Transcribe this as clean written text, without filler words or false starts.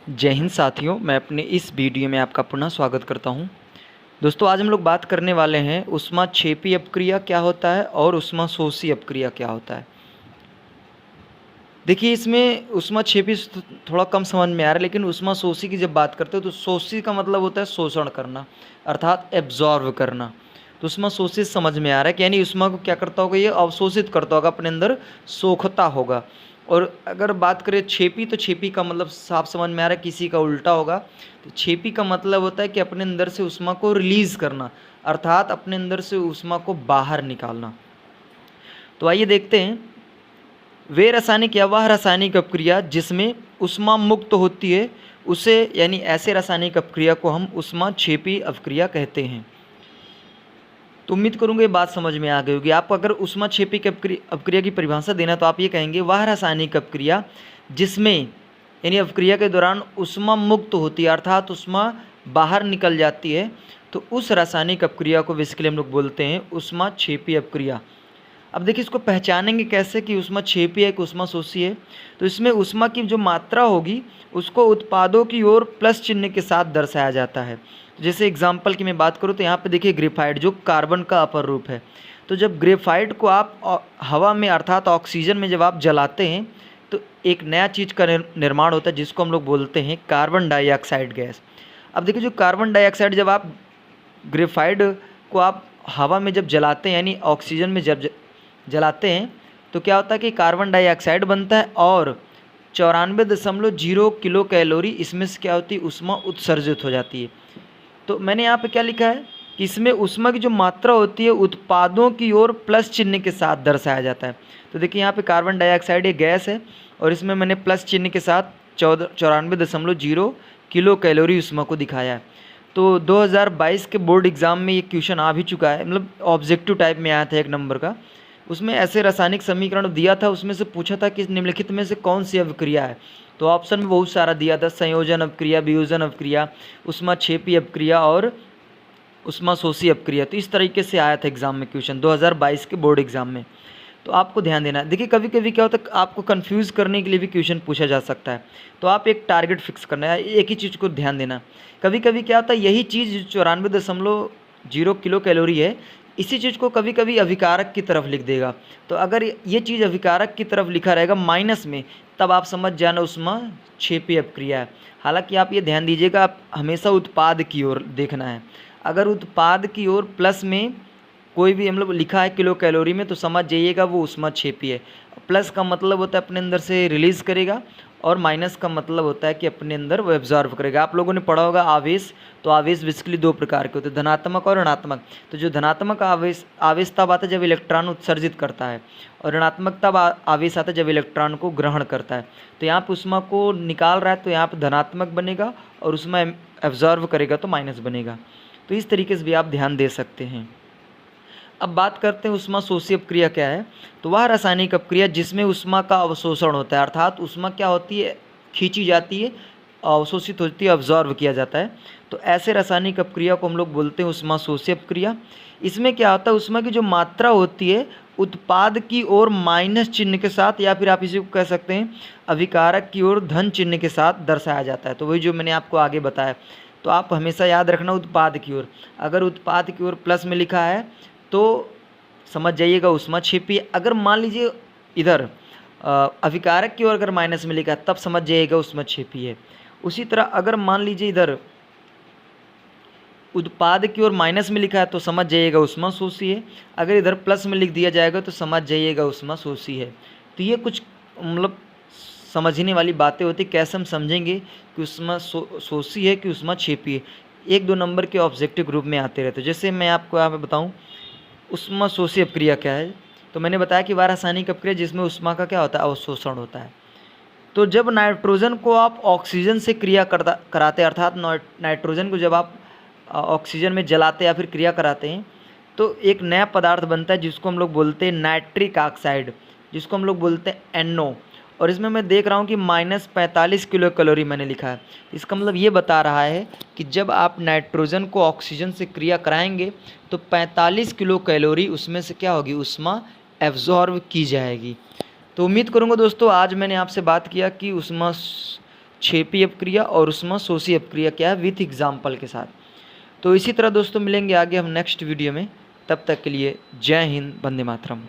जय हिंद साथियों, मैं अपने इस वीडियो में आपका पुनः स्वागत करता हूं। दोस्तों, आज हम लोग बात करने वाले हैं ऊष्माक्षेपी अपक्रिया क्या होता है और ऊष्माशोषी अपक्रिया क्या होता है। देखिए, इसमें ऊष्माक्षेपी थोड़ा कम समझ में आ रहा है, लेकिन ऊष्माशोषी की जब बात करते हो तो शोषी का मतलब होता है शोषण करना, अर्थात एब्जॉर्व करना। तो ऊष्माशोषी समझ में आ रहा है कि यानी ऊष्मा को क्या करता होगा, ये अवशोषित करता होगा, अपने अंदर सोखता होगा। और अगर बात करें छेपी, तो छेपी का मतलब साफ समझ में आ रहा है, किसी का उल्टा होगा। तो छेपी का मतलब होता है कि अपने अंदर से ऊष्मा को रिलीज करना, अर्थात अपने अंदर से ऊष्मा को बाहर निकालना। तो आइए देखते हैं, वे रासायनिक या वह रासायनिक अपक्रिया जिसमें ऊष्मा मुक्त होती है उसे, यानी ऐसे रासायनिक अपक्रिया को हम ऊष्माक्षेपी अपक्रिया कहते हैं। तो उम्मीद करूंगा ये बात समझ में आ गई होगी। आपको अगर ऊष्माक्षेपी अपक्रिया की परिभाषा देना तो आप ये कहेंगे, वह रासायनिक अपक्रिया जिसमें यानी अपक्रिया के दौरान ऊष्मा मुक्त होती है, अर्थात ऊष्मा बाहर निकल जाती है, तो उस रासायनिक अपक्रिया को बेसिकली हम लोग बोलते हैं ऊष्माक्षेपी अपक्रिया। अब देखिए, इसको पहचानेंगे कैसे कि ऊष्माक्षेपी है कि ऊष्माशोषी है। तो इसमें ऊष्मा की जो मात्रा होगी उसको उत्पादों की ओर प्लस चिन्ह के साथ दर्शाया जाता है। जैसे एग्जाम्पल की मैं बात करूँ तो यहाँ पे देखिए ग्रेफाइट जो कार्बन का अपर रूप है। तो जब ग्रेफाइट को आप हवा में अर्थात ऑक्सीजन में जब आप जलाते हैं तो एक नया चीज़ का निर्माण होता है जिसको हम लोग बोलते हैं कार्बन डाइऑक्साइड गैस। अब देखिए, जो कार्बन डाइऑक्साइड जब आप ग्रेफाइट को आप हवा में जब जलाते हैं यानी ऑक्सीजन में जब जलाते हैं तो क्या होता है कि कार्बन डाइऑक्साइड बनता है और 94.0 किलो कैलोरी इसमें से क्या होती है, ऊष्मा उत्सर्जित हो जाती है। तो मैंने यहाँ पे क्या लिखा है कि इसमें ऊष्मा की जो मात्रा होती है उत्पादों की ओर प्लस चिन्ह के साथ दर्शाया जाता है। तो देखिए, यहाँ पे कार्बन डाइऑक्साइड एक गैस है और इसमें मैंने प्लस चिन्ह के साथ 94.0 किलो कैलोरी ऊष्मा को दिखाया है। तो 2022 के बोर्ड एग्ज़ाम में ये क्वेश्चन आ भी चुका है, मतलब ऑब्जेक्टिव टाइप में आया था 1 नंबर का। उसमें ऐसे रासायनिक समीकरण दिया था, उसमें से पूछा था कि निम्नलिखित में से कौन सी अभिक्रिया है। तो ऑप्शन में बहुत सारा दिया था, संयोजन अपक्रिया, वियोजन अपक्रिया, ऊष्माक्षेपी अपक्रिया और ऊष्माशोषी अपक्रिया। तो इस तरीके से आया था एग्जाम में क्वेश्चन 2022 के बोर्ड एग्जाम में। तो आपको ध्यान देना है। देखिए, कभी कभी क्या होता है, आपको कंफ्यूज करने के लिए भी क्वेश्चन पूछा जा सकता है। तो आप एक टारगेट फिक्स करना है, एक ही चीज़ को ध्यान देना। कभी कभी क्या होता है, यही चीज़ 94.0 किलो कैलोरी है, इसी चीज़ को कभी कभी अभिकारक की तरफ लिख देगा। तो अगर ये चीज़ अभिकारक की तरफ लिखा रहेगा माइनस में, तब आप समझ जाना ऊष्माक्षेपी अपक्रिया है। हालांकि आप ये ध्यान दीजिएगा, आप हमेशा उत्पाद की ओर देखना है। अगर उत्पाद की ओर प्लस में कोई भी मतलब लिखा है किलो कैलोरी में, तो समझ जाइएगा वो ऊष्माक्षेपी है। प्लस का मतलब होता है अपने अंदर से रिलीज़ करेगा और माइनस का मतलब होता है कि अपने अंदर वो एब्जॉर्व करेगा। आप लोगों ने पढ़ा होगा आवेश, तो आवेश बेसिकली 2 प्रकार के होते हैं, धनात्मक और ऋणात्मक। तो जो धनात्मक आवेश तब आता है जब इलेक्ट्रॉन उत्सर्जित करता है, और ऋणात्मक तब आवेश आता है जब इलेक्ट्रॉन को ग्रहण करता है। तो यहाँ पर ऊष्मा को निकाल रहा है तो यहाँ पर धनात्मक बनेगा, और ऊष्मा एब्जॉर्व करेगा तो माइनस बनेगा। तो इस तरीके से भी आप ध्यान दे सकते हैं। अब बात करते हैं ऊष्माशोषी अपक्रिया क्या है। तो वह रासायनिक अपक्रिया जिसमें ऊष्मा का अवशोषण होता है, अर्थात ऊष्मा क्या होती है, खींची जाती है, अवशोषित होती है, ऑब्जॉर्व किया जाता है। तो ऐसे रासायनिक अपक्रिया को हम लोग बोलते हैं ऊष्माशोषी अपक्रिया। इसमें क्या होता है, ऊष्मा की जो मात्रा होती है उत्पाद की ओर माइनस चिन्ह के साथ, या फिर आप इसी को कह सकते हैं अभिकारक की ओर धन चिन्ह के साथ दर्शाया जाता है। तो वही जो मैंने आपको आगे बताया। तो आप हमेशा याद रखना उत्पाद की ओर, अगर उत्पाद की ओर प्लस में लिखा है तो समझ जाइएगा ऊष्माक्षेपी। अगर मान लीजिए इधर अभिकारक की ओर अगर माइनस में लिखा है तब समझ जाइएगा ऊष्माक्षेपी है। उसी तरह अगर मान लीजिए इधर उत्पाद की ओर माइनस में लिखा है तो समझ जाइएगा ऊष्माशोषी है। अगर इधर प्लस में लिख दिया जाएगा तो समझ जाइएगा ऊष्माशोषी है। तो ये कुछ मतलब समझने वाली बातें होती, कैसे हम समझेंगे कि ऊष्माशोषी है कि ऊष्माक्षेपी है। 1-2 नंबर के ऑब्जेक्टिव ग्रुप में आते रहते हैं। जैसे मैं आपको यहाँ पे बताऊँ ऊष्माशोषी अपक्रिया क्या है, तो मैंने बताया कि वह रासायनिक अपक्रिया जिसमें ऊष्मा का क्या होता है, अवशोषण होता है। तो जब नाइट्रोजन को आप ऑक्सीजन से क्रिया कराते हैं, अर्थात नाइट्रोजन को जब आप ऑक्सीजन में जलाते या फिर क्रिया कराते हैं तो एक नया पदार्थ बनता है जिसको हम लोग बोलते हैं नाइट्रिक ऑक्साइड, जिसको हम लोग बोलते हैं NO। और इसमें मैं देख रहा हूँ कि -45 किलो कैलोरी मैंने लिखा है। इसका मतलब ये बता रहा है कि जब आप नाइट्रोजन को ऑक्सीजन से क्रिया कराएंगे तो 45 किलो कैलोरी उसमें से क्या होगी, ऊष्मा एब्जॉर्व की जाएगी। तो उम्मीद करूँगा दोस्तों आज मैंने आपसे बात किया कि ऊष्मा छेपी अपक्रिया और उष्मा शोषी अपक्रिया क्या है, विथ एग्जाम्पल के साथ। तो इसी तरह दोस्तों मिलेंगे आगे हम नेक्स्ट वीडियो में। तब तक के लिए जय हिंद, वंदे मातरम।